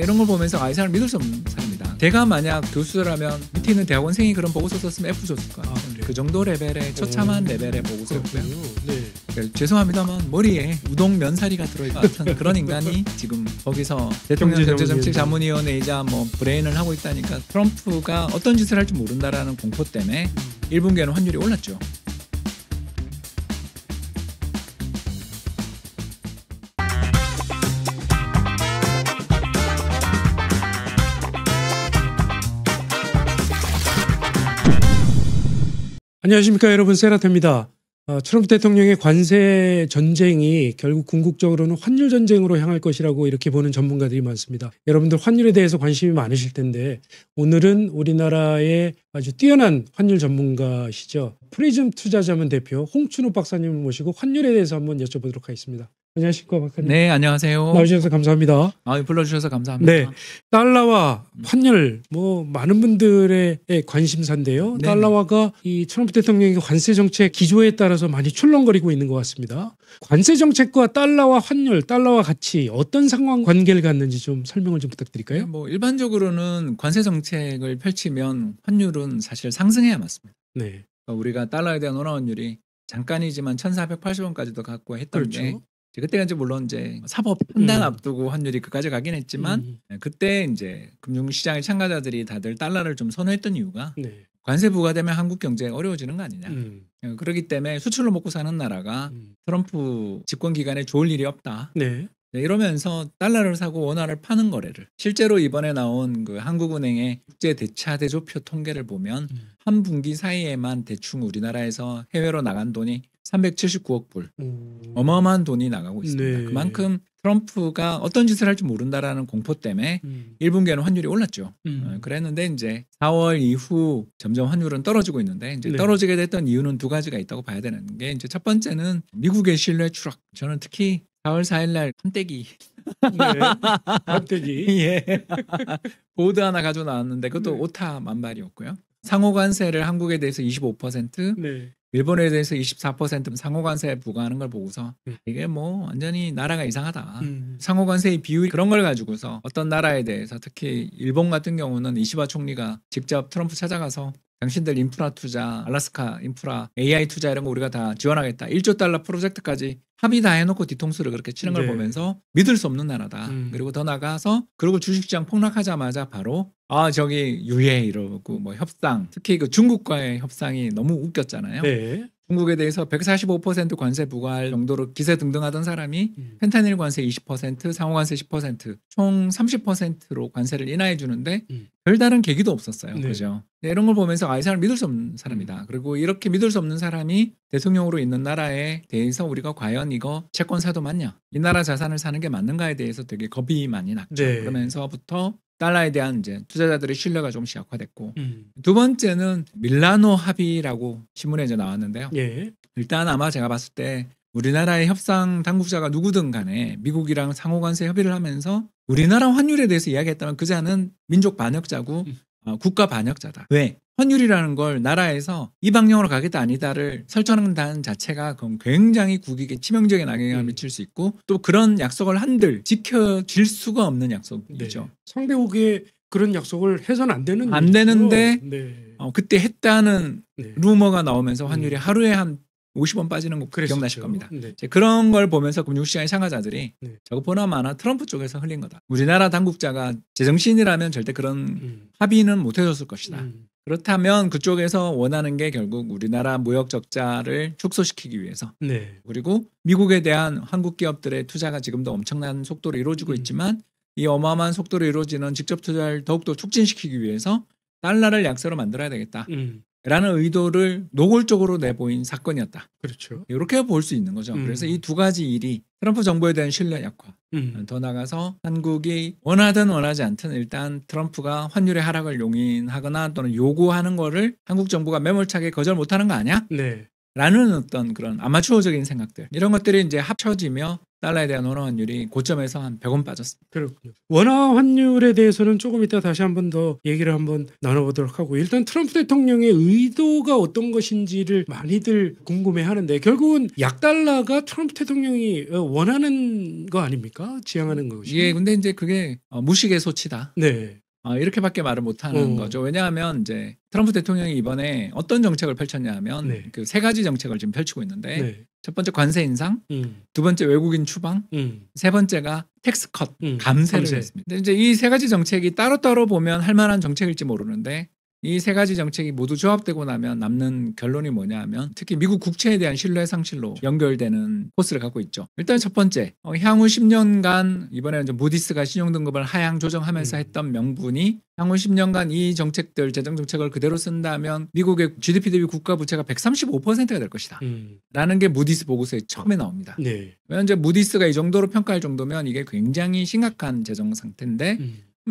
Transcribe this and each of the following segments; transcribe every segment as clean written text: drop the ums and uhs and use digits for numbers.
이런 걸 보면서 이 사람 믿을 수 없는 사람이다. 내가 만약 교수라면 밑에 있는 대학원생이 그런 보고서 썼으면 F 줬을 거야. 그 정도 레벨의 처참한 레벨의 보고서였고요. 네. 죄송합니다만 머리에 우동 면사리가 들어있는 그런 인간이 지금 거기서 대통령 경제정책자문위원회이자 뭐 브레인을 하고 있다니까 트럼프가 어떤 짓을 할지 모른다라는 공포 때문에 1분기에는 환율이 올랐죠. 안녕하십니까 여러분, 세라테입니다. 트럼프 대통령의 관세 전쟁이 결국 궁극적으로는 환율 전쟁으로 향할 것이라고 이렇게 보는 전문가들이 많습니다. 여러분들 환율에 대해서 관심이 많으실 텐데 오늘은 우리나라의 아주 뛰어난 환율 전문가시죠. 프리즘 투자자문 대표 홍춘욱 박사님을 모시고 환율에 대해서 한번 여쭤보도록 하겠습니다. 안녕하십니까 박사님. 네, 안녕하세요. 나오셔서 감사합니다. 불러주셔서 감사합니다. 네, 달러와 환율 뭐 많은 분들의 관심사인데요. 네. 달러화가 이 트럼프 대통령의 관세 정책 기조에 따라서 많이 출렁거리고 있는 것 같습니다. 관세 정책과 달러와 환율, 달러와 가치 어떤 상황 관계를 갖는지 좀 설명을 좀 부탁드릴까요? 뭐 일반적으로는 관세 정책을 펼치면 환율은 사실 상승해야 맞습니다. 네, 우리가 달러에 대한 원화 환율이 잠깐이지만 1,480원까지도 갔고 했던 그렇죠. 게 그때가 이제 물론 이제 사법 판단 앞두고 환율이 그까지 가긴 했지만 그때 이제 금융시장의 참가자들이 다들 달러를 좀 선호했던 이유가 네, 관세 부과되면 한국 경제가 어려워지는 거 아니냐. 그렇기 때문에 수출로 먹고 사는 나라가 트럼프 집권 기간에 좋을 일이 없다. 네, 이러면서 달러를 사고 원화를 파는 거래를 실제로 이번에 나온 그 한국은행의 국제 대차 대조표 통계를 보면 한 분기 사이에만 대충 우리나라에서 해외로 나간 돈이 379억 불, 어마어마한 돈이 나가고 있습니다. 네. 그만큼 트럼프가 어떤 짓을 할지 모른다라는 공포 때문에 1분기에는 환율이 올랐죠. 그랬는데 이제 4월 이후 점점 환율은 떨어지고 있는데 이제 네. 떨어지게 됐던 이유는 두 가지가 있다고 봐야 되는 게 이제 첫 번째는 미국의 신뢰 추락. 저는 특히 4월 4일 날 판때기 판때기 예. 보드 하나 가지고 나왔는데 그것도 네. 오타 만발이었고요. 상호 관세를 한국에 대해서 25%, 네, 일본에 대해서 24% 상호 관세 부과하는 걸 보고서 이게 뭐 완전히 나라가 이상하다. 상호 관세의 비율 그런 걸 가지고서 어떤 나라에 대해서 특히 일본 같은 경우는 이시바 총리가 직접 트럼프 찾아가서 당신들 인프라 투자, 알래스카 인프라, AI 투자 이런 거 우리가 다 지원하겠다. 1조 달러 프로젝트까지 합의 다 해놓고 뒤통수를 그렇게 치는 걸 네. 보면서 믿을 수 없는 나라다. 그리고 더 나가서 그리고 주식시장 폭락하자마자 바로 저기 유예 이러고 뭐 협상, 특히 그 중국과의 협상이 너무 웃겼잖아요. 네, 중국에 대해서 145% 관세 부과할 정도로 기세등등하던 사람이 펜타닐 관세 20%, 상호 관세 10%, 총 30%로 관세를 인하해 주는데 별다른 계기도 없었어요. 네. 그죠? 이런 걸 보면서 이 사람 믿을 수 없는 사람이다. 그리고 이렇게 믿을 수 없는 사람이 대통령으로 있는 나라에 대해서 우리가 과연 이거 채권 사도 맞냐? 이 나라 자산을 사는 게 맞는가에 대해서 되게 겁이 많이 났죠. 네. 그러면서부터 달러에 대한 이제 투자자들의 신뢰가 좀씩 약화됐고 두 번째는 밀라노 합의라고 신문에 이제 나왔는데요. 예, 일단 아마 제가 봤을 때 우리나라의 협상 당국자가 누구든 간에 미국이랑 상호관세 협의를 하면서 우리나라 환율에 대해서 이야기했다면 그 자는 민족 반역자고 국가 반역자다. 왜? 환율이라는 걸 나라에서 이 방향으로 가겠다 아니다를 설정한다는 자체가 그건 굉장히 국익에 치명적인 악영향을 미칠 수 있고 또 그런 약속을 한들 지켜질 수가 없는 약속이죠. 네. 상대국에 그런 약속을 해서는 안 되는 안 되는데 네. 그때 했다는 네. 루머가 나오면서 환율이 하루에 한 50원 빠지는 거 그랬었죠. 기억나실 겁니다. 네. 이제 그런 걸 보면서 금융시장의 참가자들이 네. 저거 보나마나 트럼프 쪽에서 흘린 거다. 우리나라 당국자가 제정신이라면 절대 그런 합의는 못 해줬을 것이다. 그렇다면 그쪽에서 원하는 게 결국 우리나라 무역 적자를 축소시키기 위해서 네. 그리고 미국에 대한 한국 기업들의 투자가 지금도 엄청난 속도로 이루어지고 있지만 이 어마어마한 속도로 이루어지는 직접 투자를 더욱더 촉진시키기 위해서 달러를 약세로 만들어야 되겠다. 라는 의도를 노골적으로 내보인 사건이었다. 그렇죠. 이렇게 볼 수 있는 거죠. 그래서 이 두 가지 일이 트럼프 정부에 대한 신뢰 약화, 더 나가서 한국이 원하든 원하지 않든 일단 트럼프가 환율의 하락을 용인하거나 또는 요구하는 거를 한국 정부가 매몰차게 거절 못하는 거 아니야? 네. 라는 어떤 그런 아마추어적인 생각들 이런 것들이 이제 합쳐지며 달러에 대한 원화 환율이 고점에서 한 100원 빠졌습니다. 그렇군요. 원화 환율에 대해서는 조금 이따 다시 한번 더 얘기를 한번 나눠보도록 하고 일단 트럼프 대통령의 의도가 어떤 것인지를 많이들 궁금해하는데 결국은 약달러가 트럼프 대통령이 원하는 거 아닙니까? 지향하는 것이. 예, 근데 이제 그게 무식의 소치다. 네. 이렇게밖에 말을 못하는 거죠. 왜냐하면 이제 트럼프 대통령이 이번에 어떤 정책을 펼쳤냐면 네. 그 세 가지 정책을 지금 펼치고 있는데 네. 첫 번째 관세 인상, 두 번째 외국인 추방, 세 번째가 텍스 컷, 감세를 했습니다. 근데 이제 이 세 가지 정책이 따로따로 보면 할 만한 정책일지 모르는데 이 세 가지 정책이 모두 조합되고 나면 남는 결론이 뭐냐 하면 특히 미국 국채에 대한 신뢰 상실로 연결되는 코스를 갖고 있죠. 일단 첫 번째, 향후 10년간 이번에 이제 무디스가 신용등급을 하향 조정하면서 했던 명분이 향후 10년간 이 정책들, 재정 정책을 그대로 쓴다면 미국의 GDP 대비 국가 부채가 135%가 될 것이다. 라는 게 무디스 보고서에 처음에 나옵니다. 네. 왜냐하면 이제 무디스가 이 정도로 평가할 정도면 이게 굉장히 심각한 재정 상태인데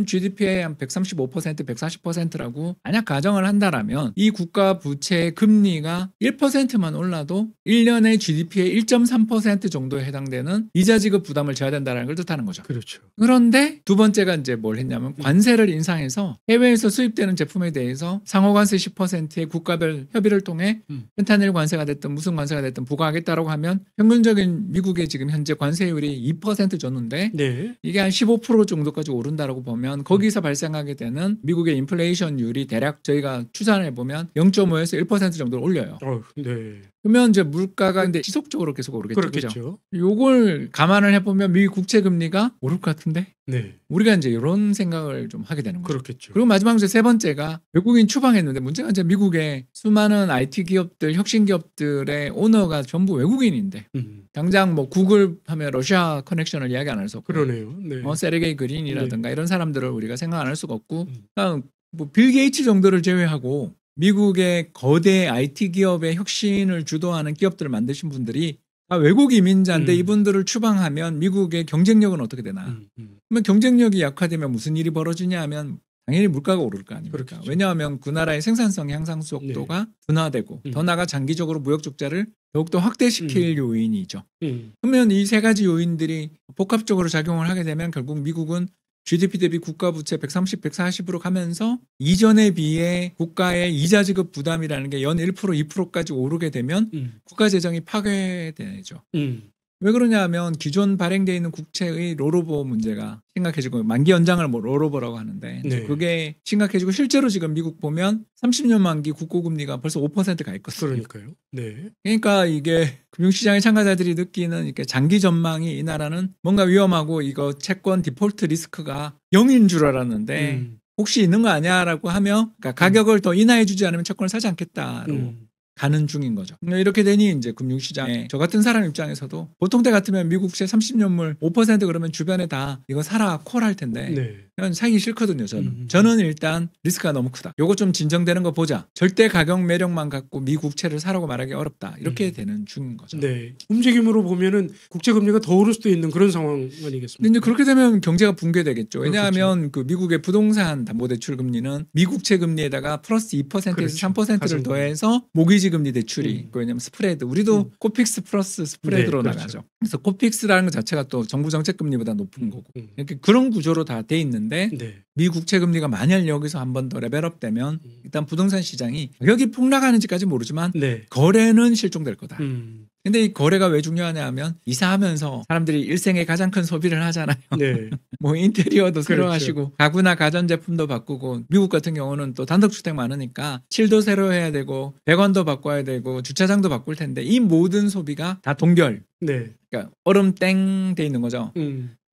GDP의 한 135%, 140%라고 만약 가정을 한다라면 이 국가 부채 금리가 1%만 올라도 1년의 GDP의 1.3% 정도에 해당되는 이자 지급 부담을 져야 된다는 걸 뜻하는 거죠. 그렇죠. 그런데 두 번째가 이제 뭘 했냐면 관세를 인상해서 해외에서 수입되는 제품에 대해서 상호관세 10%의 국가별 협의를 통해 펜타닐 관세가 됐든 무슨 관세가 됐든 부과하겠다라고 하면 평균적인 미국의 지금 현재 관세율이 2% 줬는데 네. 이게 한 15% 정도까지 오른다라고 보면 거기서 발생하게 되는 미국의 인플레이션율이 대략 저희가 추산해 보면 0.5에서 1% 정도를 올려요. 네. 그러면 이제 물가가 근데 지속적으로 계속 오르겠죠. 그렇겠죠. 요걸 감안을 해보면 미국 국채 금리가 오를 것 같은데 네. 우리가 이제 이런 생각을 좀 하게 되는 거죠. 그렇겠죠. 그리고 마지막 이제 세 번째가 외국인 추방했는데 문제가 이제 미국의 수많은 IT 기업들, 혁신 기업들의 오너가 전부 외국인인데 당장 뭐 구글 하면 러시아 커넥션을 이야기 안 할 수 없고 그러네요. 네. 세르게이 그린이라든가 이런 사람들을 우리가 생각 안 할 수가 없고 뭐 빌 게이츠 정도를 제외하고 미국의 거대 IT 기업의 혁신을 주도하는 기업들을 만드신 분들이 다 외국 이민자인데 이분들을 추방하면 미국의 경쟁력은 어떻게 되나? 그러면 경쟁력이 약화되면 무슨 일이 벌어지냐 하면 당연히 물가가 오를 거 아닙니까? 그렇겠죠. 왜냐하면 그 나라의 생산성 향상 속도가 둔화되고 더 나아가 장기적으로 무역 적자를 더욱더 확대시킬 요인이죠. 그러면 이 세 가지 요인들이 복합적으로 작용을 하게 되면 결국 미국은 GDP 대비 국가 부채 130, 140으로 가면서 이전에 비해 국가의 이자 지급 부담이라는 게 연 1%, 2%까지 오르게 되면 국가 재정이 파괴되죠. 왜 그러냐 하면 기존 발행되어 있는 국채의 롤오버 문제가 심각해지고 만기 연장을 뭐 롤오버라고 하는데 네. 그게 심각해지고 실제로 지금 미국 보면 30년 만기 국고금리가 벌써 5%가 있거든요. 그러니까요. 네. 그러니까 이게 금융시장의 참가자들이 느끼는 이렇게 장기 전망이 이 나라는 뭔가 위험하고 이거 채권 디폴트 리스크가 0인 줄 알았는데 혹시 있는 거 아니야라고 하며 그러니까 가격을 더 인하해주지 않으면 채권을 사지 않겠다로 가는 중인 거죠. 이렇게 되니 이제 금융시장에 저 같은 사람 입장에서도 보통 때 같으면 미국채 30년물 5% 그러면 주변에 다 이거 사라 콜할 텐데 네. 그건 사기 싫거든요. 저는 일단 리스크가 너무 크다. 요거 좀 진정되는 거 보자. 절대 가격 매력만 갖고 미국채를 사라고 말하기 어렵다. 이렇게 되는 중인 거죠. 네. 움직임으로 보면은 국제 금리가 더 오를 수도 있는 그런 상황 아니겠습니까? 근데 이제 그렇게 되면 경제가 붕괴되겠죠. 왜냐하면 그 미국의 부동산 담보대출 금리는 미국채 금리에다가 플러스 2%에서 그렇죠. 3%를 더해서 모기지 금리 대출이 왜냐하면 스프레드 우리도 코픽스 플러스 스프레드로 네, 나가죠. 그래서 코픽스라는 것 자체가 또 정부 정책 금리보다 높은 거고 이렇게 그런 구조로 다 돼 있는데 네. 미 국채 금리가 만약 여기서 한 번 더 레벨업되면 일단 부동산 시장이 가격이 폭락하는지까지 모르지만 네. 거래는 실종될 거다. 음. 근데 이 거래가 왜 중요하냐 하면 이사하면서 사람들이 일생에 가장 큰 소비를 하잖아요. 네. 뭐 인테리어도 새로 그렇죠. 하시고 가구나 가전제품도 바꾸고 미국 같은 경우는 또 단독주택 많으니까 칠도 새로 해야 되고 배관도 바꿔야 되고 주차장도 바꿀 텐데 이 모든 소비가 다 동결. 네. 그러니까 얼음 땡 돼 있는 거죠.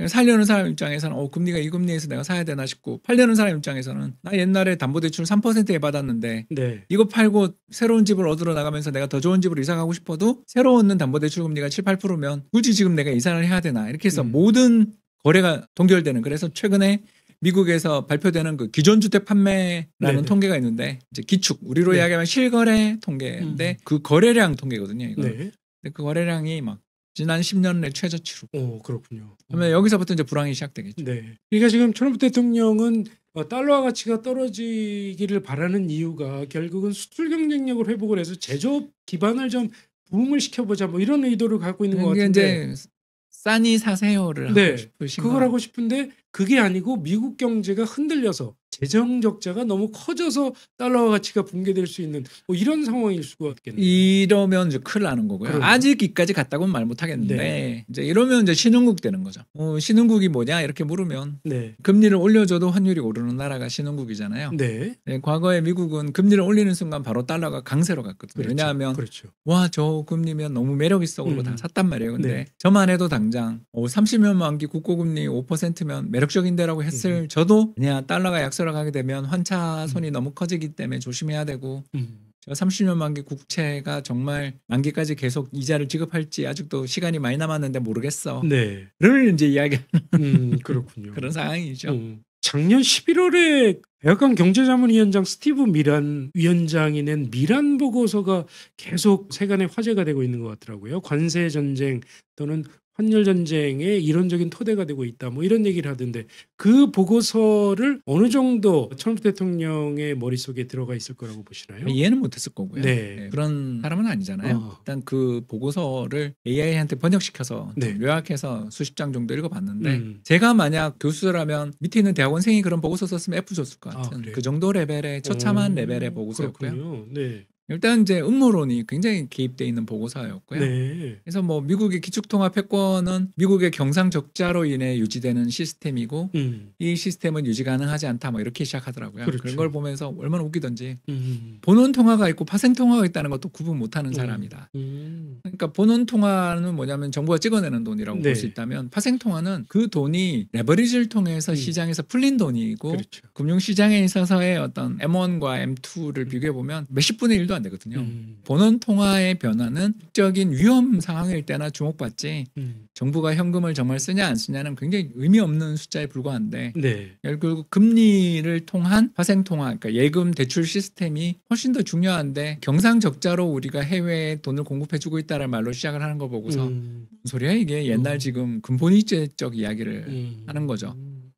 살려는 사람 입장에서는 금리가 이 금리에서 내가 사야 되나 싶고 팔려는 사람 입장에서는 나 옛날에 담보대출 3%에 받았는데 네. 이거 팔고 새로운 집을 얻으러 나가면서 내가 더 좋은 집으로 이사 가고 싶어도 새로 얻는 담보대출 금리가 7, 8%면 굳이 지금 내가 이사를 해야 되나 이렇게 해서 모든 거래가 동결되는 그래서 최근에 미국에서 발표되는 그 기존 주택 판매라는 네네. 통계가 있는데 이제 기축 우리로 네. 이야기하면 실거래 통계인데 그 거래량 통계거든요. 이거. 네. 근데 그 거래량이 막 지난 10년 내 최저치로. 오, 그렇군요. 그러면 여기서부터 이제 불황이 시작되겠죠. 네. 그러니까 지금 트럼프 대통령은 달러 가치가 떨어지기를 바라는 이유가 결국은 수출 경쟁력을 회복을 해서 제조업 기반을 좀 부흥을 시켜보자 뭐 이런 의도를 갖고 있는 것 이게 같은데. 이제 싸니 사세요를 하고 네, 싶으신 그걸 거. 하고 싶은데 그게 아니고 미국 경제가 흔들려서 재정 적자가 너무 커져서 달러 가치가 붕괴될 수 있는 뭐 이런 상황일 수가 있겠네요. 이러면 이제 큰일 나는 거고요. 그러네요. 아직 이까지 갔다고는 말 못하겠는데 네. 이제 이러면 이제 신흥국 되는 거죠. 신흥국이 뭐냐 이렇게 물으면 네, 금리를 올려줘도 환율이 오르는 나라가 신흥국이잖아요. 네, 네, 과거에 미국은 금리를 올리는 순간 바로 달러가 강세로 갔거든요. 그렇죠. 왜냐하면 그렇죠. 와, 저 금리면 너무 매력 있어 그러고 다 샀단 말이에요. 근데 네. 저만 해도 당장 30년 만기 국고금리 5%면 매력적인데라고 했을 저도 그냥 달러가 약세로 가게 되면 환차손이 너무 커지기 때문에 조심해야 되고 저 30년 만기 국채가 정말 만기까지 계속 이자를 지급할지 아직도 시간이 많이 남았는데 모르겠어. 네. 를 이제 이야기하는 그렇군요. 그런 상황이죠. 작년 11월에 백악관 경제자문위원장 스티브 미란 위원장이 낸 미란 보고서가 계속 세간의 화제가 되고 있는 것 같더라고요. 관세 전쟁 또는 환율 전쟁의 이론적인 토대가 되고 있다. 뭐 이런 얘기를 하던데 그 보고서를 어느 정도 트럼프 대통령의 머릿속에 들어가 있을 거라고 보시나요? 이해는 못했을 거고요. 네. 네, 그런 사람은 아니잖아요. 일단 그 보고서를 AI한테 번역시켜서 좀 네. 요약해서 수십 장 정도 읽어봤는데 음. 제가 만약 교수라면 밑에 있는 대학원생이 그런 보고서 썼으면 F 줬을 것 같은 그래요? 그 정도 레벨의 처참한 오, 레벨의 보고서였고요. 그렇군요. 네. 일단 이제 음모론이 굉장히 개입돼 있는 보고서였고요. 네. 그래서 뭐 미국의 기축통화 패권은 미국의 경상 적자로 인해 유지되는 시스템이고 이 시스템은 유지 가능하지 않다 뭐 이렇게 시작하더라고요. 그렇죠. 그런 걸 보면서 얼마나 웃기던지 음. 본원 통화가 있고 파생 통화가 있다는 것도 구분 못하는 사람이다. 그러니까 본원 통화는 뭐냐면 정부가 찍어내는 돈이라고 네. 볼 수 있다면 파생 통화는 그 돈이 레버리지를 통해서 시장에서 풀린 돈이고 그렇죠. 금융시장에 있어서의 어떤 M1과 M2를 비교해 보면 몇십 분의 1도 안 되거든요. 본원 통화의 변화는 극적인 위험 상황일 때나 주목받지 정부가 현금을 정말 쓰냐 안 쓰냐는 굉장히 의미 없는 숫자에 불과한데 네. 결국 금리를 통한 파생 통화, 그러니까 예금 대출 시스템이 훨씬 더 중요한데 경상 적자로 우리가 해외에 돈을 공급해주고 있다는 말로 시작을 하는 거 보고서 무슨 소리야 이게 옛날 지금 근본이제적 이야기를 하는 거죠.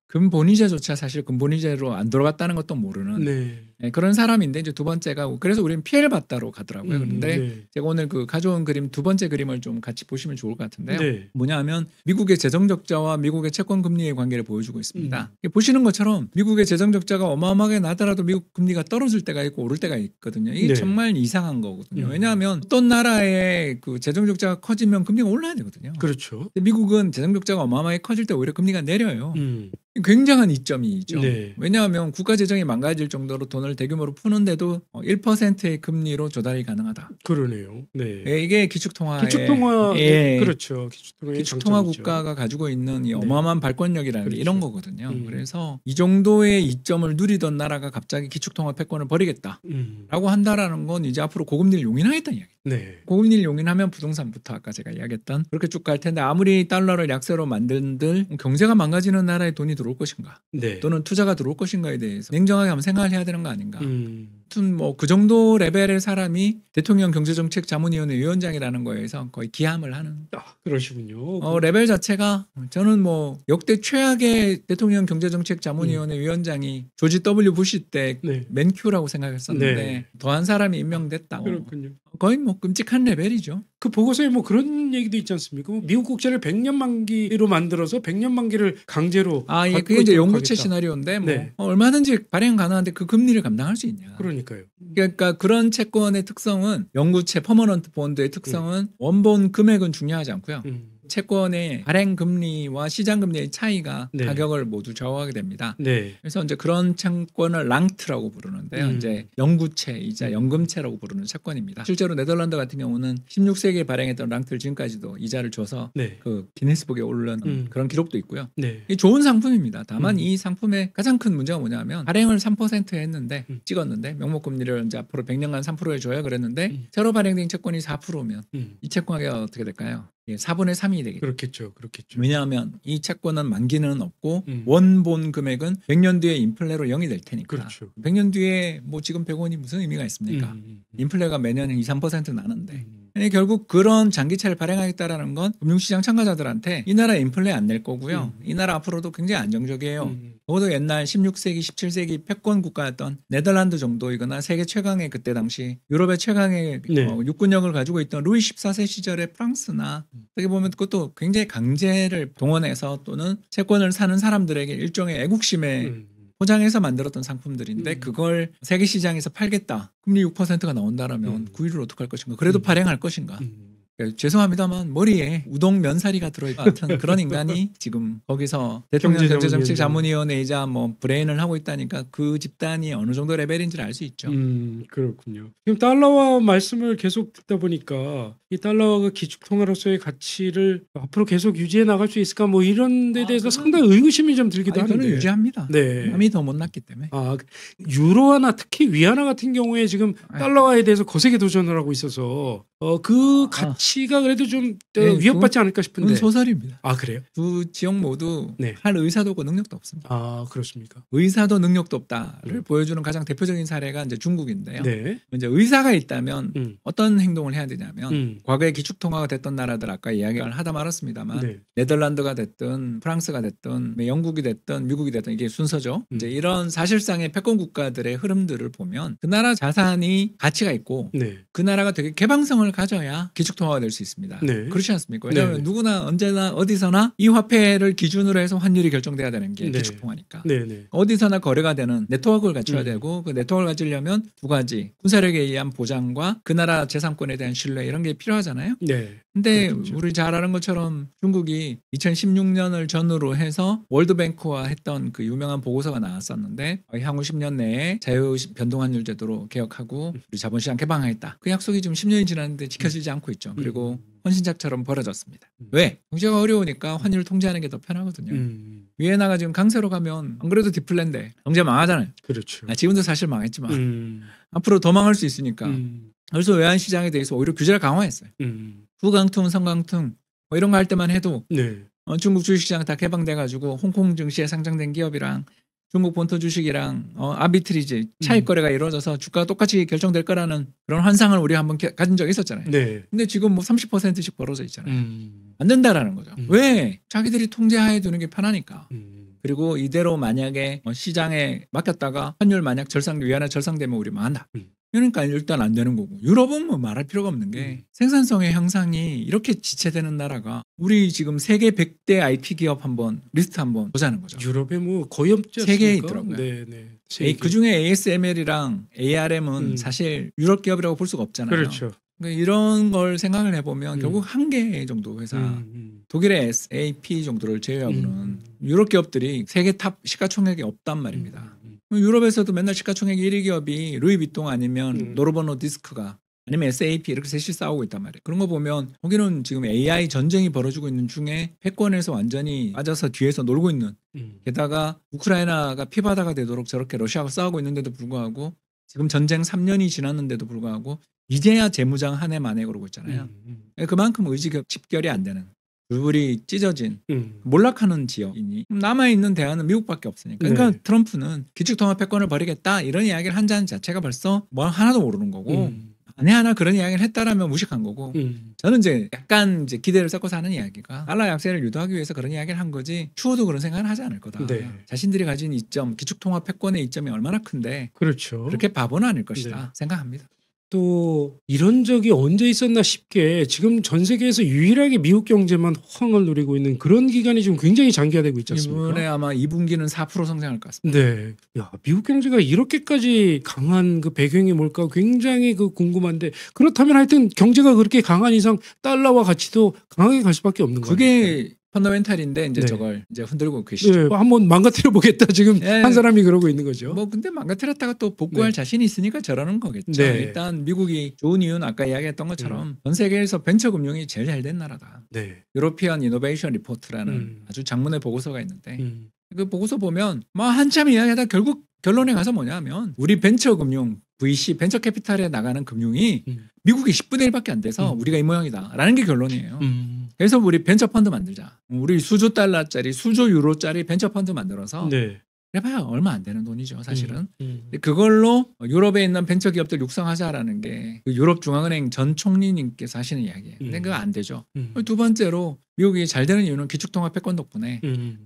근본이자조차 사실 근본이자로 안 돌아갔다는 것도 모르는 네. 네, 그런 사람인데 이제 두 번째가 그래서 우리는 피해를 봤다로 가더라고요. 그런데 네. 제가 오늘 그 가져온 그림 두 번째 그림을 좀 같이 보시면 좋을 것 같은데요. 네. 뭐냐하면 미국의 재정 적자와 미국의 채권 금리의 관계를 보여주고 있습니다. 보시는 것처럼 미국의 재정 적자가 어마어마하게 나더라도 미국 금리가 떨어질 때가 있고 오를 때가 있거든요. 이게 네. 정말 이상한 거거든요. 왜냐하면 어떤 나라의 그 재정 적자가 커지면 금리가 올라야 되거든요. 그렇죠. 근데 미국은 재정 적자가 어마어마하게 커질 때 오히려 금리가 내려요. 음. 굉장한 이점이죠. 네. 왜냐하면 국가 재정이 망가질 정도로 돈을 대규모로 푸는데도 1%의 금리로 조달이 가능하다. 그러네요. 네. 예, 이게 기축통화의 기축통화 예, 그렇죠. 기축통화의 기축통화 장점이죠. 국가가 가지고 있는 이 네. 어마어마한 발권력이라는 게 그렇죠. 이런 거거든요. 음. 그래서 이 정도의 이점을 누리던 나라가 갑자기 기축통화 패권을 버리겠다라고 한다라는 건 이제 앞으로 고금리를 용인하겠다는 이야기. 네. 고금리를 용인하면 부동산부터 아까 제가 이야기했던 그렇게 쭉 갈 텐데 아무리 달러를 약세로 만든들 경제가 망가지는 나라에 돈이 들어올 것인가 네. 또는 투자가 들어올 것인가에 대해서 냉정하게 한번 생각을 해야 되는 거 아닌가. 음. 아무튼 뭐 그 정도 레벨의 사람이 대통령 경제정책자문위원회 위원장이라는 거에서 거의 기함을 하는 그러시군요. 레벨 자체가 저는 뭐 역대 최악의 대통령 경제정책자문위원회 위원장이 조지 W 부시 때 네. 맨큐라고 생각했었는데 네. 더한 사람이 임명됐다. 그렇군요. 거의 뭐 끔찍한 레벨이죠. 그 보고서에 뭐 그런 얘기도 있지 않습니까? 뭐 미국 국채를 100년 만기로 만들어서 100년 만기를 강제로 아, 예, 갖고 그게 이제 있도록 영구채 하겠다. 시나리오인데 뭐 네. 얼마든지 발행 가능한데 그 금리를 감당할 수 있냐. 그러니까요. 그러니까 그런 채권의 특성은 영구채 퍼머넌트 본드의 특성은 원본 금액은 중요하지 않고요. 채권의 발행 금리와 시장 금리의 차이가 네. 가격을 모두 좌우하게 됩니다. 네. 그래서 이제 그런 채권을 랑트라고 부르는데요. 이제 영구채이자 연금채라고 부르는 채권입니다. 실제로 네덜란드 같은 경우는 16세기에 발행했던 랑트를 지금까지도 이자를 줘서 네. 그 기네스북에 오르는 그런 기록도 있고요. 네. 이 좋은 상품입니다. 다만 이 상품의 가장 큰 문제가 뭐냐면 발행을 3% 했는데 찍었는데 명목금리를 이제 앞으로 100년간 3%에 줘야 그랬는데 새로 발행된 채권이 4%면 이 채권 가격이 어떻게 될까요? 4분의 3이 되겠죠. 그렇겠죠. 그렇겠죠. 왜냐하면 이 채권은 만기는 없고 음. 원본 금액은 100년 뒤에 인플레로 0이 될 테니까. 그렇죠. 100년 뒤에 뭐 지금 100원이 무슨 의미가 있습니까? 인플레가 매년 2, 3% 나는데 결국 그런 장기차를 발행하겠다라는 건 금융시장 참가자들한테 이 나라 인플레 안 낼 거고요. 이 나라 앞으로도 굉장히 안정적이에요. 적어도 옛날 16세기, 17세기 패권 국가였던 네덜란드 정도이거나 세계 최강의 그때 당시 유럽의 최강의 네. 육군력을 가지고 있던 루이 14세 시절의 프랑스나 어떻게 보면 그것도 굉장히 강제를 동원해서 또는 채권을 사는 사람들에게 일종의 애국심에 포장해서 만들었던 상품들인데 그걸 세계 시장에서 팔겠다. 금리 6%가 나온다라면 그 일을 어떻게 할 것인가. 그래도 발행할 것인가. 죄송합니다만 머리에 우동 면사리가 들어있는 같은 그런 인간이 지금 거기서 대통령 경제정책자문위원회이자 뭐 브레인을 하고 있다니까 그 집단이 어느 정도 레벨인지를 알 수 있죠. 그렇군요. 지금 달러화 말씀을 계속 듣다 보니까 이 달러화가 기축통화로서의 가치를 앞으로 계속 유지해 나갈 수 있을까 뭐 이런 데 대해서 상당히 의구심이 좀 들기도 하는데. 저는 유지합니다. 네. 남이 더 못났기 때문에. 유로화나 특히 위안화 같은 경우에 지금 달러화에 대해서 거세게 도전을 하고 있어서 그 가치가 그래도 좀 위협받지 않을까 싶은데. 그건 소설입니다. 그래요? 두 지역 모두 네. 할 의사도 없고 능력도 없습니다. 그렇습니까? 의사도 능력도 없다를 보여주는 가장 대표적인 사례가 이제 중국인데요. 네. 이제 의사가 있다면 어떤 행동을 해야 되냐면 과거에 기축통화가 됐던 나라들 아까 이야기를 하다 말았습니다만 네. 네덜란드가 됐든 프랑스가 됐든 영국이 됐든 미국이 됐든 이게 순서죠. 이제 이런 사실상의 패권 국가들의 흐름들을 보면 그 나라 자산이 가치가 있고 네. 그 나라가 되게 개방성을 가져야 기축통화가 될 수 있습니다. 네. 그렇지 않습니까? 왜냐하면 네. 누구나 언제나 어디서나 이 화폐를 기준으로 해서 환율이 결정돼야 되는 게 네. 기축통화니까. 네. 어디서나 거래가 되는 네트워크를 갖춰야 되고 그 네트워크를 가지려면 두 가지 군사력에 의한 보장과 그 나라 재산권에 대한 신뢰 이런 게 필요하잖아요. 네. 근데 그렇죠. 우리 잘 아는 것처럼 중국이 2016년을 전후로 해서 월드뱅크와 했던 그 유명한 보고서가 나왔었는데 향후 10년 내에 자유 변동환율 제도로 개혁하고 우리 자본시장 개방하겠다. 그 약속이 지금 10년이 지났는데 지켜지지 않고 있죠. 그리고 헌신작처럼 벌어졌습니다. 왜? 경제가 어려우니까 환율을 통제하는 게 더 편하거든요. 위에나가 지금 강세로 가면 안 그래도 디플레인데 경제 망하잖아요. 그렇죠. 지금도 사실 망했지만 앞으로 더 망할 수 있으니까. 그래서 외환시장에 대해서 오히려 규제를 강화했어요. 후강통, 성강통 뭐 이런 거 할 때만 해도 네. 중국 주식시장 다 개방돼가지고 홍콩 증시에 상장된 기업이랑 중국 본토 주식이랑 아비트리지 차익 거래가 이루어져서 주가가 똑같이 결정될 거라는 그런 환상을 우리가 한번 가진 적이 있었잖아요. 네. 근데 지금 뭐 30%씩 벌어져 있잖아요. 안 된다라는 거죠. 왜? 자기들이 통제하에 두는 게 편하니까. 그리고 이대로 만약에 시장에 맡겼다가 환율 만약 위안화 절상되면 우리 망한다. 그러니까 일단 안 되는 거고. 유럽은 뭐 말할 필요가 없는 게 생산성의 향상이 이렇게 지체되는 나라가 우리 지금 세계 100대 IT 기업 한번 리스트 한번 보자는 거죠. 유럽에 뭐 거의 없지 않습니까? 세 개 있더라고요. 네. 그중에 ASML이랑 ARM은 사실 유럽 기업이라고 볼 수가 없잖아요. 그렇죠. 그러니까 이런 걸 생각을 해보면 결국 한 개 정도 회사 독일의 SAP 정도를 제외하고는 유럽 기업들이 세계 탑 시가총액이 없단 말입니다. 유럽에서도 맨날 시가총액 1위 기업이 루이비통 아니면 노르보노디스크가 아니면 SAP 이렇게 셋이 싸우고 있단 말이에요. 그런 거 보면 거기는 지금 AI 전쟁이 벌어지고 있는 중에 패권에서 완전히 빠져서 뒤에서 놀고 있는 게다가 우크라이나가 피바다가 되도록 저렇게 러시아가 싸우고 있는데도 불구하고 지금 전쟁 3년이 지났는데도 불구하고 이제야 재무장 한 해 만에 그러고 있잖아요. 그만큼 의지 집결이 안 되는 불이 찢어진 몰락하는 지역이니 남아있는 대안은 미국밖에 없으니까. 그러니까 트럼프는 기축통화 패권을 버리겠다 이런 이야기를 한자는 자체가 벌써 뭐 하나도 모르는 거고 만에 하나 그런 이야기를 했다라면 무식한 거고 저는 이제 약간 이제 기대를 섞어서 하는 이야기가 달러 약세를 유도하기 위해서 그런 이야기를 한 거지 추호도 그런 생각을 하지 않을 거다. 네. 자신들이 가진 이점 기축통화 패권의 이점이 얼마나 큰데 그렇죠. 그렇게 바보는 아닐 것이다 생각합니다. 또 이런 적이 언제 있었나 싶게 지금 전 세계에서 유일하게 미국 경제만 호황을 누리고 있는 그런 기간이 지금 굉장히 장기화되고 있지 않습니까? 이번에 아마 2분기는 4% 성장할 것 같습니다. 네. 야, 미국 경제가 이렇게까지 강한 그 배경이 뭘까 굉장히 궁금한데 그렇다면 하여튼 경제가 그렇게 강한 이상 달러와 가치도 강하게 갈 수밖에 없는 거예요. 그게 펀더멘탈인데 이제 저걸 이제 흔들고 계시죠. 한번 망가뜨려 보겠다 지금 한 사람이 그러고 있는 거죠. 뭐 근데 망가뜨렸다가 또 복구할 자신이 있으니까 저러는 거겠죠. 일단 미국이 좋은 이유는 아까 이야기했던 것처럼 전 세계에서 벤처 금융이 제일 잘 된 나라다. 유로피언 이노베이션 리포트라는 아주 장문의 보고서가 있는데 그 보고서 보면 뭐 한참 이야기하다 결국 결론에 가서 뭐냐면 우리 벤처 금융 VC 벤처 캐피탈에 나가는 금융이 미국이 10분의 1밖에 안 돼서 우리가 이 모양이다라는 게 결론이에요. 그래서 우리 벤처 펀드 만들자. 우리 수조 달러짜리 수조 유로짜리 벤처 펀드 만들어서 그래봐야 얼마 안 되는 돈이죠, 사실은. 근데 그걸로 유럽에 있는 벤처 기업들 육성하자라는 게 그 유럽 중앙은행 전 총리님께서 하시는 이야기예요. 근데 그거 안 되죠. 두 번째로 미국이 잘 되는 이유는 기축통화 패권 덕분에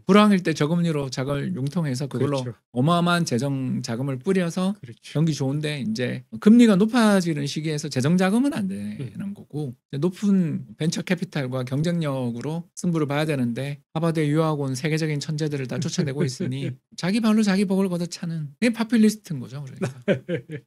불황일 때 저금리로 자금을 융통해서 그걸로 그렇죠. 어마어마한 재정 자금을 뿌려서 그렇죠. 경기 좋은데 이제 금리가 높아지는 시기에서 재정 자금은 안 되는 거고 높은 벤처 캐피탈과 경쟁력으로 승부를 봐야 되는데 하버드에 유학하고 온 세계적인 천재들을 다 쫓아내고 있으니 자기 발로 자기 복을 걷어차는 이게 파퓰리스트인 거죠. 그러니까.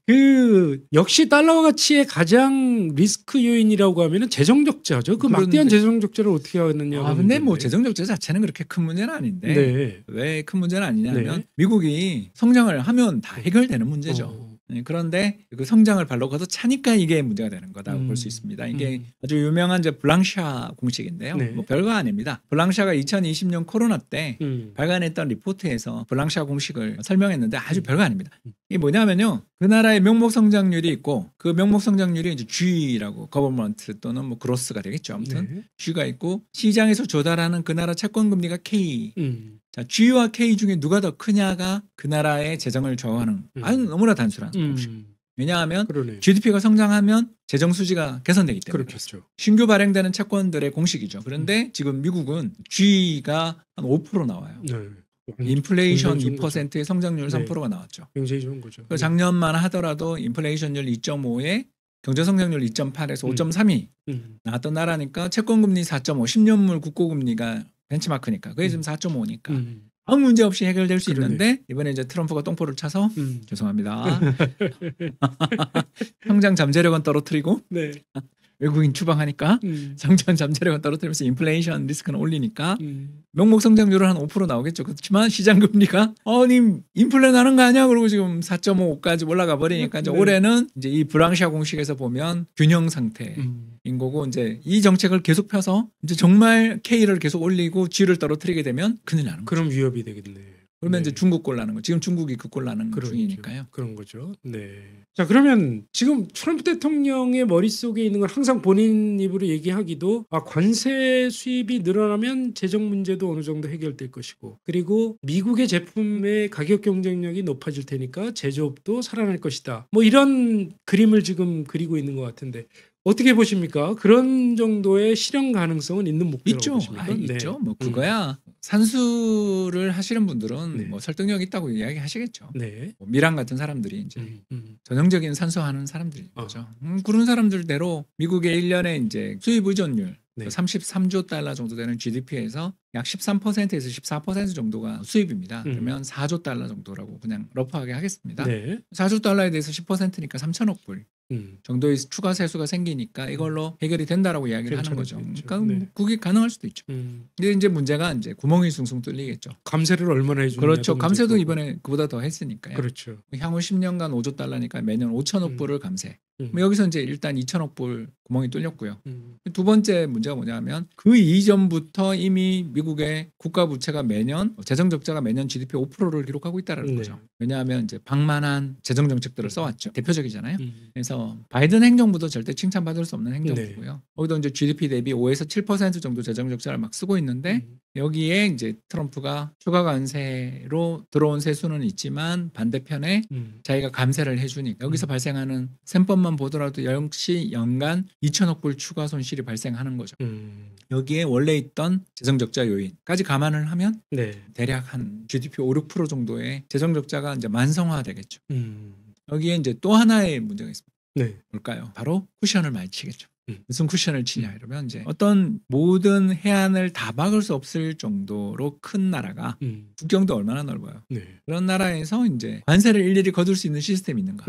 그 역시 달러와 가치의 가장 리스크 요인이라고 하면은 재정 적자죠. 그 막대한 그런데- 재정 적자를 어떻게 하느냐. 근데 뭐 재정 적자 자체는 그렇게 큰 문제는 아닌데 네. 왜 큰 문제는 아니냐면 네. 미국이 성장을 하면 다 해결되는 문제죠. 어. 그런데 그 성장을 발로 걷어 차니까 이게 문제가 되는 거다고 볼 수 있습니다. 이게 아주 유명한 이제 블랑샤 공식인데요. 네. 뭐 별거 아닙니다. 블랑샤가 2020년 코로나 때 음. 발간했던 리포트에서 블랑샤 공식을 설명했는데 아주 별거 아닙니다. 이게 뭐냐면요. 그 나라의 명목 성장률이 있고 그 명목 성장률이 이제 G라고 거버먼트 또는 뭐 그로스가 되겠죠. 아무튼 네. G가 있고 시장에서 조달하는 그 나라 채권 금리가 K. 자, G와 K 중에 누가 더 크냐가 그 나라의 재정을 좌우하는 아주 너무나 단순한 공식. 왜냐하면 그러네. GDP가 성장하면 재정 수지가 개선되기 때문에 그렇겠죠. 신규 발행되는 채권들의 공식이죠. 그런데 지금 미국은 G가 한 5% 나와요. 네. 인플레이션 굉장히 좋은 2%의 성장률 네. 3%가 나왔죠. 굉장히 좋은 거죠. 그 작년만 하더라도 인플레이션율 2.5에 경제 성장률 2.8에서 5.3이 나왔던 나라니까 채권 금리 4.5, 10년물 국고 금리가 벤치마크니까 그게 지금 4.5니까 아무 문제 없이 해결될 수 그러네. 있는데 이번에 이제 트럼프가 똥포를 차서 음. 죄송합니다. 성장 잠재력은 떨어뜨리고 네. 외국인 추방하니까 음. 성장 잠재력은 떨어뜨리면서 인플레이션 리스크는 올리니까 음. 명목 성장률은 한 5% 나오겠죠. 그렇지만 시장 금리가 님 인플레 나는 거 아니야? 그러고 지금 4.5까지 올라가 버리니까 이제 네. 올해는 이제 이 브랑샤 공식에서 보면 균형 상태인 거고 이제 이 정책을 계속 펴서 이제 정말 K를 계속 올리고 G를 떨어뜨리게 되면 큰일 나는 거죠. 그럼 위협이 되겠네. 그러면 네. 이제 중국 꼴 나는 거. 지금 중국이 그 꼴 나는 그러겠죠. 중이니까요. 그런 거죠. 네. 자, 그러면 지금 트럼프 대통령의 머릿속에 있는 건 항상 본인 입으로 얘기하기도 관세 수입이 늘어나면 재정 문제도 어느 정도 해결될 것이고 그리고 미국의 제품의 가격 경쟁력이 높아질 테니까 제조업도 살아날 것이다. 뭐 이런 그림을 지금 그리고 있는 것 같은데 어떻게 보십니까? 그런 정도의 실현 가능성은 있는 목표라고 있죠. 보십니까? 네. 있죠. 뭐 그거야 산수를 하시는 분들은 네. 뭐 설득력 있다고 이야기하시겠죠. 네. 뭐 미랑 같은 사람들이 이제 음. 전형적인 산수하는 사람들이죠. 그런 사람들대로 미국의 1년에 이제 수입 의존율 네. 33조 달러 정도 되는 GDP에서 약 13%에서 14% 정도가 수입입니다. 그러면 4조 달러 정도라고 그냥 러프하게 하겠습니다. 네. 4조 달러에 대해서 10%니까 3천억 불 음. 정도의 추가 세수가 생기니까 이걸로 해결이 된다라고 이야기를 하는 거죠. 괜찮겠죠. 그러니까 네. 그게 가능할 수도 있죠. 음. 근데 이제 문제가 이제 구멍이 숭숭 뚫리겠죠. 감세를 얼마나 해주느냐. 그렇죠. 감세도 이번에 그보다 더 했으니까요. 그렇죠. 향후 10년간 5조 달러니까 매년 5천억 불을 감세. 음. 뭐 여기서 이제 일단 2천억 불 구멍이 뚫렸고요. 음. 두 번째 문제가 뭐냐면 그 이전부터 이미 미국의 국가 부채가 매년 재정 적자가 매년 GDP 5%를 기록하고 있다는 네. 거죠. 왜냐하면 이제 방만한 재정 정책들을 써왔죠. 대표적이잖아요. 음. 그래서 바이든 행정부도 절대 칭찬받을 수 없는 행정부고요. 거기도 이제 GDP 대비 5에서 7% 정도 재정 적자를 막 쓰고 있는데 여기에 이제 트럼프가 추가 관세로 들어온 세수는 있지만 반대편에 자기가 감세를 해주니까 여기서 발생하는 셈법만 보더라도 역시 연간 2천억 불 추가 손실이 발생하는 거죠. 여기에 원래 있던 재정적자 요인까지 감안을 하면 네. 대략 한 GDP 5, 6% 정도의 재정적자가 이제 만성화되겠죠. 여기에 이제 또 하나의 문제가 있습니다. 네. 뭘까요? 바로 쿠션을 많이 치겠죠. 무슨 쿠션을 치냐 이러면 이제 어떤 모든 해안을 다 막을 수 없을 정도로 큰 나라가 국경도 얼마나 넓어요. 네. 그런 나라에서 이제 관세를 일일이 거둘 수 있는 시스템이 있는가?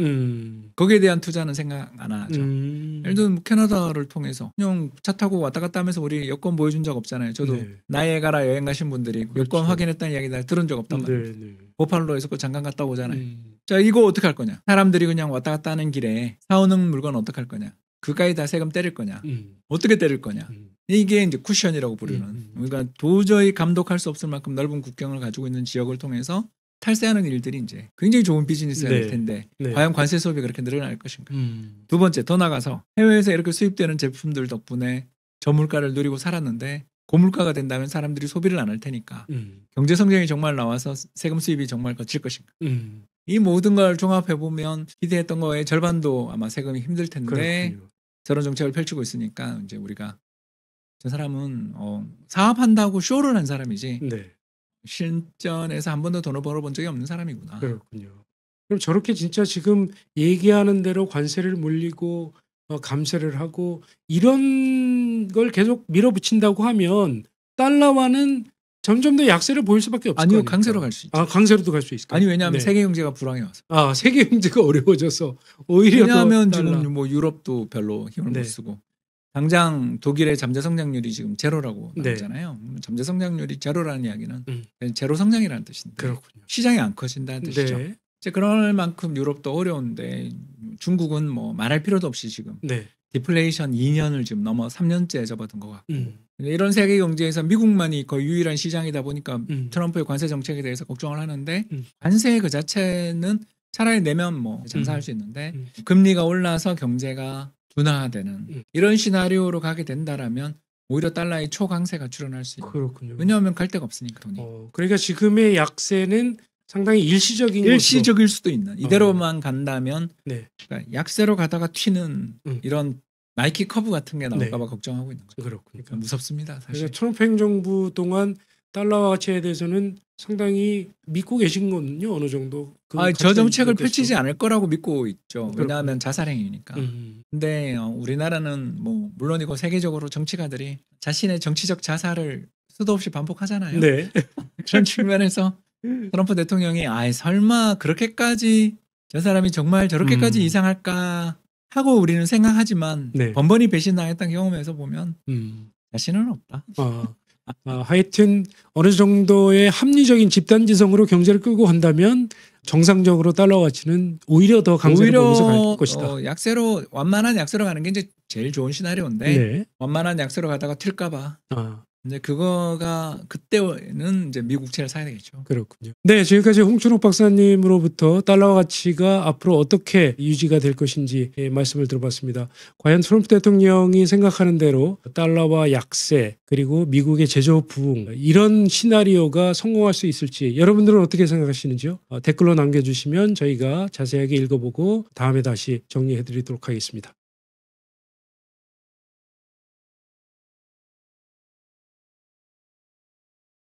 거기에 대한 투자는 생각 안 하죠. 예를 들면 캐나다를 통해서 그냥 차 타고 왔다 갔다 하면서 우리 여권 보여준 적 없잖아요. 저도 네. 나이에가라 여행 가신 분들이 그렇죠. 여권 확인했다는 이야기 다 들은 적 없단 말이에요. 네. 네. 보팔로에서 그 잠깐 갔다 오잖아요. 자, 이거 어떻게 할 거냐? 사람들이 그냥 왔다 갔다 하는 길에 사오는 물건 어떻게 할 거냐? 그까지 다 세금 때릴 거냐? 어떻게 때릴 거냐? 이게 이제 쿠션이라고 부르는. 우리가 도저히 감독할 수 없을 만큼 넓은 국경을 가지고 있는 지역을 통해서 탈세하는 일들이 이제 굉장히 좋은 비즈니스가 될 텐데 네. 과연 관세 수업이 그렇게 늘어날 것인가? 두 번째 더 나가서 해외에서 이렇게 수입되는 제품들 덕분에 저물가를 누리고 살았는데 고물가가 된다면 사람들이 소비를 안 할 테니까 경제 성장이 정말 나와서 세금 수입이 정말 거칠 것인가. 이 모든 걸 종합해 보면 기대했던 거의 절반도 아마 세금이 힘들 텐데 그렇군요. 저런 정책을 펼치고 있으니까 이제 우리가 저 사람은 사업한다고 쇼를 한 사람이지 네, 실전에서 한 번도 돈을 벌어본 적이 없는 사람이구나. 그렇군요. 그럼 저렇게 진짜 지금 얘기하는 대로 관세를 물리고 감세를 하고 이런 걸 계속 밀어붙인다고 하면 달러화는 점점 더 약세를 보일 수밖에 없을 거 아니요, 아닙니까? 강세로 갈 수 있죠. 아, 강세로도 갈 수 있을까요? 아니 왜냐하면 네. 세계 경제가 불황해 와서. 아, 세계 경제가 어려워져서 오히려 왜냐하면 더 달러. 지금 뭐 유럽도 별로 힘을 네. 못 쓰고 당장 독일의 잠재 성장률이 지금 제로라고 네. 나오잖아요. 잠재 성장률이 제로라는 이야기는 음. 제로 성장이라는 뜻인데 그렇군요. 시장이 안 커진다는 뜻이죠. 네, 이제 그럴 만큼 유럽도 어려운데 중국은 뭐 말할 필요도 없이 지금 네, 디플레이션 2년을 지금 넘어 3년째 접어든 것 같고 음, 이런 세계 경제에서 미국만이 거의 유일한 시장이다 보니까 음. 트럼프의 관세 정책에 대해서 걱정을 하는데 음. 관세 그 자체는 차라리 내면 뭐 장사할 수 있는데 음. 금리가 올라서 경제가 둔화되는 이런 시나리오로 가게 된다라면 오히려 달러의 초강세가 출현할 수 있는. 그렇군요. 왜냐하면 갈 데가 없으니까 돈이. 그러니까 지금의 약세는 상당히 일시적인 일시적일 수도 있는. 이대로만 간다면 네. 그러니까 약세로 가다가 튀는 이런 나이키 커브 같은 게 나올까 봐 네. 걱정하고 있는 거죠. 그렇군요. 그러니까 무섭습니다. 사실. 그러니까 트럼프 행정부 동안 달러화 가치에 대해서는 상당히 믿고 계신 거는요. 어느 정도. 그 저 정책을 가치가 펼치지 있겠어. 않을 거라고 믿고 있죠. 그렇군요. 왜냐하면 자살행위니까. 근데 우리나라는 뭐 물론이고 세계적으로 정치가들이 자신의 정치적 자살을 수도 없이 반복하잖아요. 네. 그런 측면에서 트럼프 대통령이 설마 그렇게까지 저 사람이 정말 저렇게까지 이상할까 하고 우리는 생각하지만 네. 번번이 배신당했던 경험에서 보면 자신은 없다. 하여튼 어느 정도의 합리적인 집단지성으로 경제를 끌고 간다면 정상적으로 달러 가치는 오히려 더 강세를 보면서 갈 것이다. 약세로 완만한 약세로 가는 게 이제 제일 좋은 시나리오인데 네. 완만한 약세로 가다가 튈까봐 이제 그거가 그때는 이제 미국채를 사야 되겠죠. 그렇군요. 네, 지금까지 홍춘욱 박사님으로부터 달러화 가치가 앞으로 어떻게 유지가 될 것인지 말씀을 들어봤습니다. 과연 트럼프 대통령이 생각하는 대로 달러화 약세 그리고 미국의 제조 부흥 이런 시나리오가 성공할 수 있을지 여러분들은 어떻게 생각하시는지요? 댓글로 남겨주시면 저희가 자세하게 읽어보고 다음에 다시 정리해드리도록 하겠습니다.